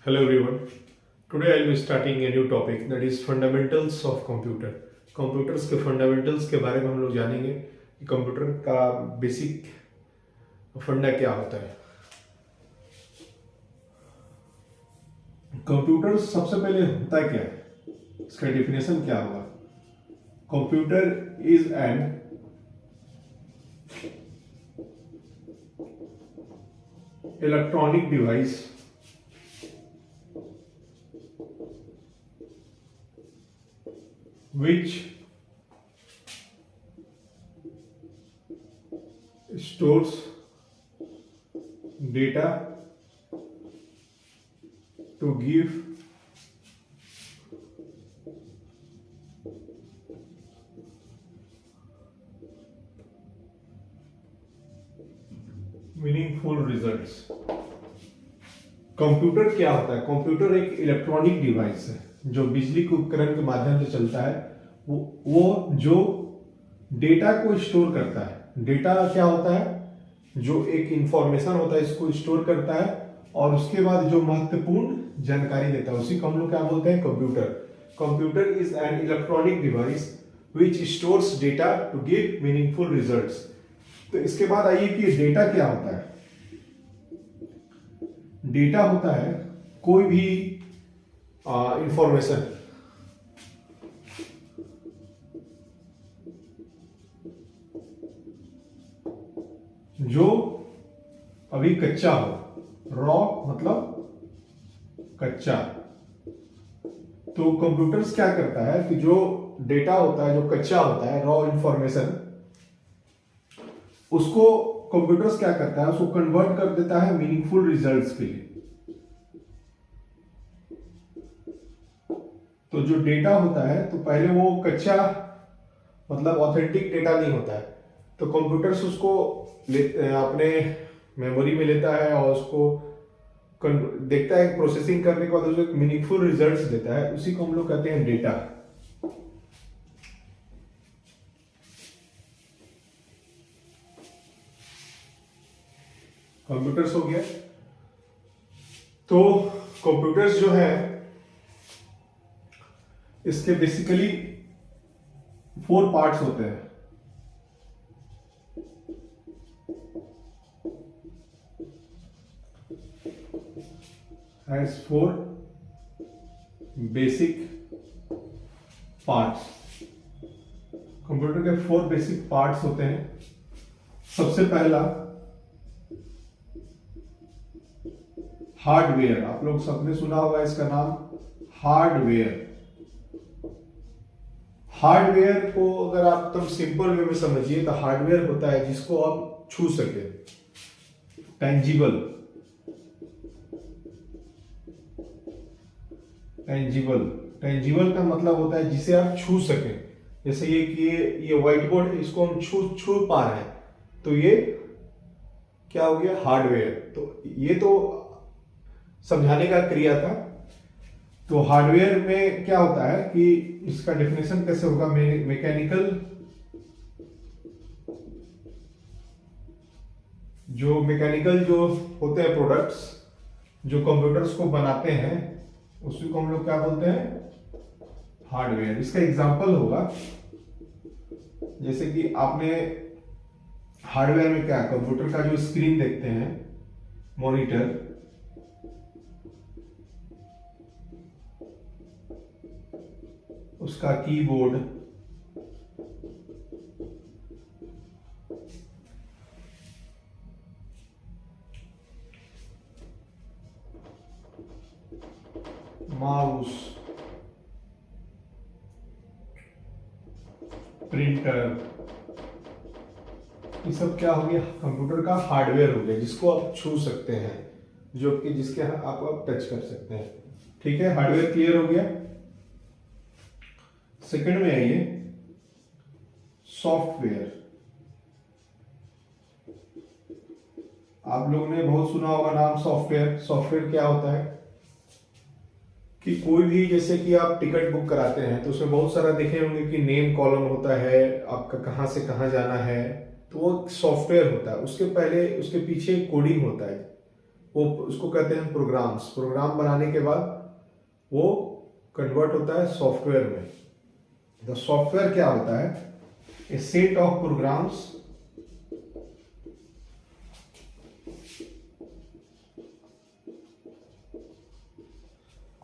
Hello everyone. Today I'll be starting a new topic that is fundamentals of computer. Computers के fundamentals के बारे में हम लोग जानेंगे कि कंप्यूटर का बेसिक फंडा क्या होता है। कंप्यूटर सबसे पहले होता है क्या है, इसका डेफिनेशन क्या होगा। Computer is an electronic device which stores data to give meaningful results। Computer क्या होता है? कंप्यूटर एक इलेक्ट्रॉनिक डिवाइस है जो बिजली के उपकरण के माध्यम से चलता है। वो जो डेटा को स्टोर करता है। डेटा क्या होता है? जो एक इंफॉर्मेशन होता है, इसको स्टोर करता है और उसके बाद जो महत्वपूर्ण जानकारी देता है उसी को हम लोग क्या बोलते हैं? Computer. Computer is an electronic device which stores data to give meaningful results. तो इसके बाद आइए कि डेटा क्या होता है। डेटा होता है कोई भी इंफॉर्मेशन जो अभी कच्चा हो। रॉ मतलब कच्चा। तो कंप्यूटर्स क्या करता है कि जो डेटा होता है, जो कच्चा होता है, रॉ इंफॉर्मेशन, उसको कंप्यूटर्स क्या करता है, उसको कन्वर्ट कर देता है मीनिंगफुल रिजल्ट्स के लिए। तो जो डेटा होता है, तो पहले वो कच्चा मतलब ऑथेंटिक डेटा नहीं होता है, तो कंप्यूटर्स उसको अपने मेमोरी में लेता है और उसको देखता है, प्रोसेसिंग करने के बाद उसको मीनिंगफुल रिजल्ट्स देता है। उसी को हम लोग कहते हैं डेटा। कंप्यूटर्स हो गया। तो कंप्यूटर्स जो है इसके बेसिकली 4 पार्ट्स होते हैं। Has 4 basic parts. कंप्यूटर के 4 बेसिक पार्ट्स होते हैं। सबसे पहला हार्डवेयर। आप लोग सबने सुना होगा इसका नाम, हार्डवेयर। हार्डवेयर को अगर आप तुम सिंपल वे में समझिए तो हार्डवेयर होता है जिसको आप छू सके, टेंजिबल। टेंजिबल का मतलब होता है जिसे आप छू सके। जैसे ये व्हाइट बोर्ड है, इसको हम छू पा रहे हैं, तो ये क्या हो गया? हार्डवेयर। तो ये तो समझाने का क्रिया था। तो हार्डवेयर में क्या होता है कि इसका डेफिनेशन कैसे होगा? मैकेनिकल जो होते हैं प्रोडक्ट्स जो कंप्यूटर्स को बनाते हैं, उसी को हम लोग क्या बोलते हैं? हार्डवेयर। इसका एग्जांपल होगा जैसे कि आपने हार्डवेयर में क्या, कंप्यूटर का जो स्क्रीन देखते हैं, मॉनिटर, उसका कीबोर्ड, माउस, प्रिंटर, ये सब क्या हो गया? कंप्यूटर का हार्डवेयर हो गया जिसको आप छू सकते हैं, जो कि जिसके आप टच कर सकते हैं। ठीक है, हार्डवेयर क्लियर हो गया। सेकंड में आइए सॉफ्टवेयर। आप लोगों ने बहुत सुना होगा नाम सॉफ्टवेयर। सॉफ्टवेयर क्या होता है कि कोई भी, जैसे कि आप टिकट बुक कराते हैं तो उसमें बहुत सारा देखे होंगे कि नेम कॉलम होता है, आपका कहाँ से कहाँ जाना है, तो वो सॉफ्टवेयर होता है। उसके पीछे कोडिंग होता है। वो उसको कहते हैं प्रोग्राम्स। प्रोग्राम बनाने के बाद वो कन्वर्ट होता है सॉफ्टवेयर में। द सॉफ्टवेयर क्या होता है? ए सेट ऑफ प्रोग्राम्स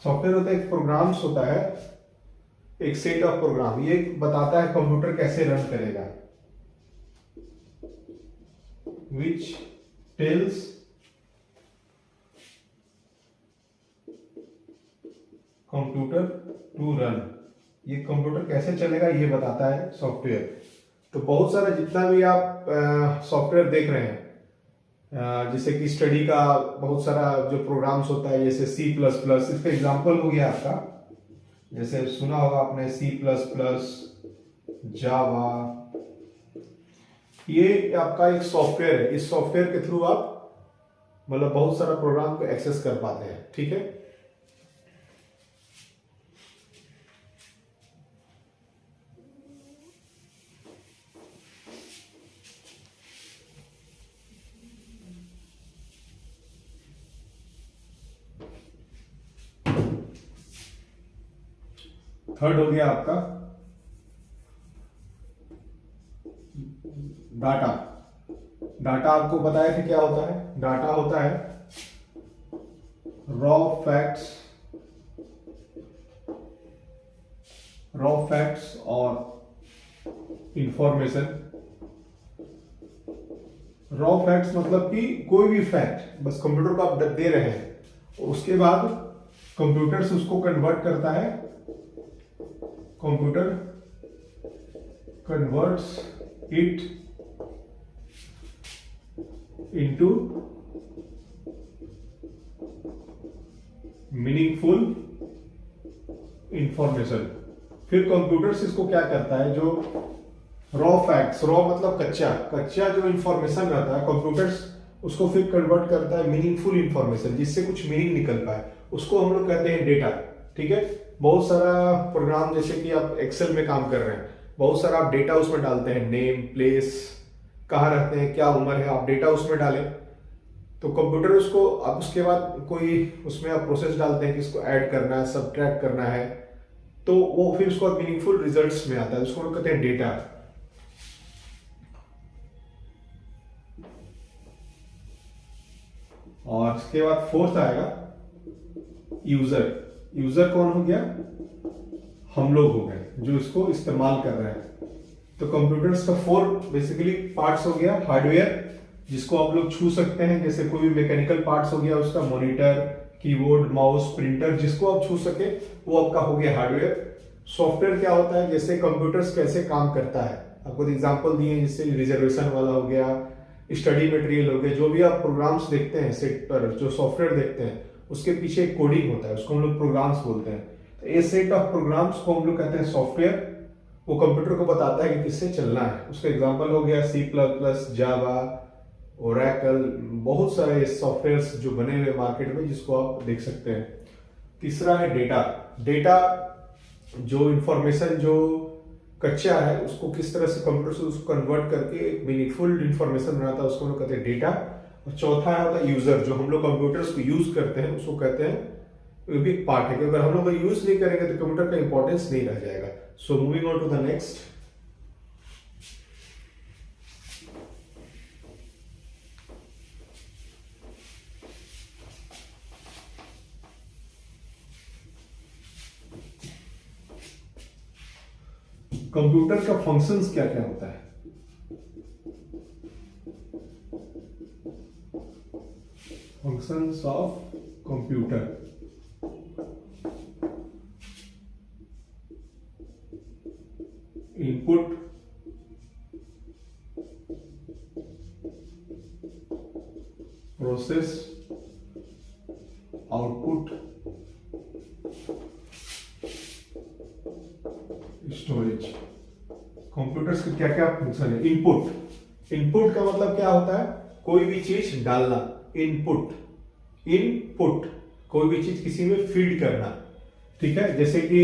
सॉफ्टवेयर होता है, एक प्रोग्राम्स होता है, एक सेट ऑफ प्रोग्राम। ये बताता है कंप्यूटर कैसे रन करेगा। Which tells computer to run. ये कंप्यूटर कैसे चलेगा ये बताता है सॉफ्टवेयर। तो बहुत सारा जितना भी आप सॉफ्टवेयर देख रहे हैं, जैसे कि स्टडी का बहुत सारा जो प्रोग्राम्स होता है, जैसे C++, इसका एग्जांपल हो गया आपका, जैसे सुना होगा आपने C++, जावा। ये आपका एक सॉफ्टवेयर है। इस सॉफ्टवेयर के थ्रू आप मतलब बहुत सारा प्रोग्राम को एक्सेस कर पाते हैं। ठीक है, थर्ड हो गया आपका डाटा। डाटा आपको पता है कि क्या होता है? डाटा होता है रॉ फैक्ट्स और इंफॉर्मेशन। रॉ फैक्ट्स मतलब कि कोई भी फैक्ट बस कंप्यूटर को आप दे रहे हैं, उसके बाद कंप्यूटर से उसको कन्वर्ट करता है। Computer converts it into meaningful information. फिर कंप्यूटर से इसको क्या करता है? जो रॉ फैक्ट्स, रॉ मतलब कच्चा जो इंफॉर्मेशन रहता है, कंप्यूटर उसको फिर कन्वर्ट करता है मीनिंगफुल इंफॉर्मेशन, जिससे कुछ मीनिंग निकल पाए, उसको हम लोग कहते हैं डेटा। ठीक है, बहुत सारा प्रोग्राम जैसे कि आप एक्सेल में काम कर रहे हैं, बहुत सारा आप डेटा उसमें डालते हैं, नेम, प्लेस, कहाँ रहते हैं, क्या उम्र है, आप डेटा उसमें डालें तो कंप्यूटर उसको, आप उसके बाद कोई उसमें आप प्रोसेस डालते हैं कि इसको ऐड करना है, सब्ट्रैक्ट करना है, तो वो फिर उसको मीनिंगफुल रिजल्ट्स में आता है, उसको कहते हैं डेटा। और इसके बाद फोर्थ आएगा यूजर। यूजर कौन हो गया? हम लोग हो गए जो इसको इस्तेमाल कर रहे हैं। तो कंप्यूटर्स का 4 बेसिकली पार्ट्स हो गया। हार्डवेयर जिसको आप लोग छू सकते हैं, जैसे कोई भी मैकेनिकल पार्ट्स हो गया उसका, मॉनिटर, कीबोर्ड, माउस, प्रिंटर, जिसको आप छू सके वो आपका हो गया हार्डवेयर। सॉफ्टवेयर क्या होता है? जैसे कंप्यूटर्स कैसे काम करता है, आपको एग्जांपल दिए, जैसे रिजर्वेशन वाला हो गया, स्टडी मटेरियल हो गया, जो भी आप प्रोग्राम्स देखते हैं सेट पर, जो सॉफ्टवेयर देखते हैं उसके पीछे एक कोडिंग होता है, उसको हम लोग प्रोग्राम्स बोलते हैं। तो ये सेट ऑफ प्रोग्राम्स को हम लोग कहते हैं सॉफ्टवेयर। वो कंप्यूटर को बताता है कि किससे चलना है। उसका एग्जांपल हो गया C++, जावा, ओरेकल, बहुत सारे सॉफ्टवेयर्स जो बने हुए मार्केट में जिसको आप देख सकते हैं। तीसरा है डेटा। डेटा जो इंफॉर्मेशन जो कच्चा है उसको किस तरह से कंप्यूटर से उसको कन्वर्ट करके एक मीनिंगफुल इंफॉर्मेशन बनाता है, उसको हम लोग कहते हैं डेटा। और चौथा होता है यूजर, जो हम लोग कंप्यूटर्स को यूज करते हैं उसको कहते हैं, वो भी एक पार्ट है कि अगर हम लोग यूज नहीं करेंगे तो कंप्यूटर का इंपॉर्टेंस नहीं रह जाएगा। So moving on to the next. Computer का फंक्शंस क्या क्या होता है? Functions of computer. Input, process, output, storage. Computers के क्या क्या फंक्शन है? इनपुट। इनपुट का मतलब क्या होता है? कोई भी चीज डालना, इनपुट। इनपुट कोई भी चीज किसी में फीड करना। ठीक है, जैसे कि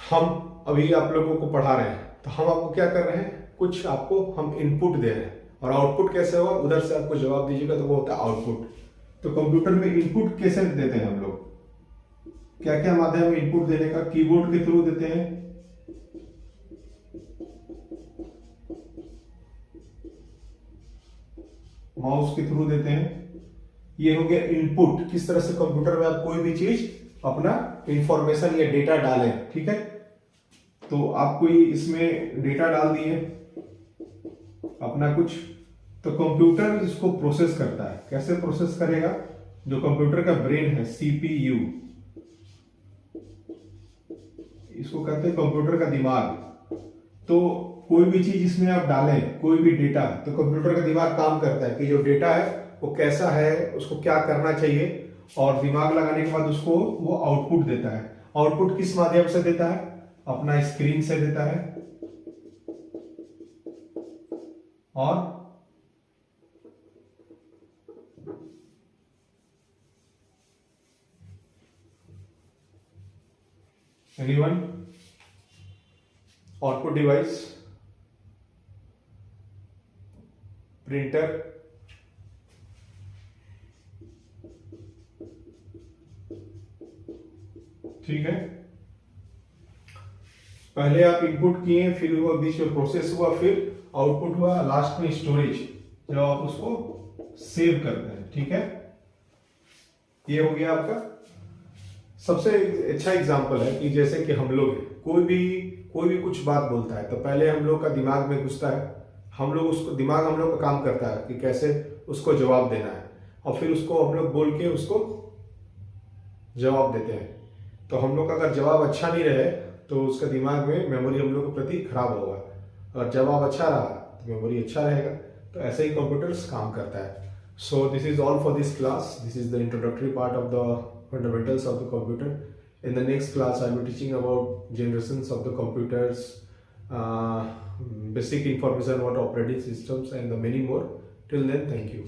हम अभी आप लोगों को पढ़ा रहे हैं तो हम आपको क्या कर रहे हैं, कुछ आपको हम इनपुट दे रहे हैं, और आउटपुट कैसे होगा, उधर से आपको जवाब दीजिएगा तो वो होता है आउटपुट। तो कंप्यूटर में इनपुट कैसे देते हैं हम लोग, क्या क्या माध्यम है इनपुट देने का, कीबोर्ड के थ्रू देते हैं, माउस के थ्रू देते हैं। ये हो गया इनपुट, किस तरह से कंप्यूटर में आप कोई भी चीज अपना इंफॉर्मेशन या डेटा डालें, ठीक है। तो आप कोई इसमें डेटा डाल दिए अपना कुछ, तो कंप्यूटर इसको प्रोसेस करता है। कैसे प्रोसेस करेगा, जो कंप्यूटर का ब्रेन है सीपीयू, इसको कहते हैं कंप्यूटर का दिमाग। तो कोई भी चीज इसमें आप डालें, कोई भी डेटा, तो कंप्यूटर का दिमाग काम करता है कि जो डेटा है वो कैसा है, उसको क्या करना चाहिए, और दिमाग लगाने के बाद उसको वो आउटपुट देता है। आउटपुट किस माध्यम से देता है, अपना स्क्रीन से देता है, और एनीवन आउटपुट डिवाइस, प्रिंटर, ठीक है। पहले आप इनपुट किए, फिर वो बीच में प्रोसेस हुआ, फिर आउटपुट हुआ, लास्ट में स्टोरेज, जब आप उसको सेव करते हैं, ठीक है। ये हो गया आपका सबसे अच्छा एग्जांपल है कि जैसे कि हम लोग कोई भी कुछ बात बोलता है तो पहले हम लोग का दिमाग में घुसता है, हम लोग उसको, दिमाग हम लोग का काम करता है कि कैसे उसको जवाब देना है, और फिर उसको हम लोग बोल के उसको जवाब देते हैं। तो हम लोग का अगर जवाब अच्छा नहीं रहे तो उसका दिमाग में मेमोरी हम लोग के प्रति खराब होगा, और जवाब अच्छा रहा तो मेमोरी अच्छा रहेगा। तो ऐसे ही कंप्यूटर्स काम करता है। So this is all for this class, this is the introductory part of the fundamentals of the computer. In the next class I will be teaching about generations of the computers, basic information about operating systems, and the many more. Till then, thank you.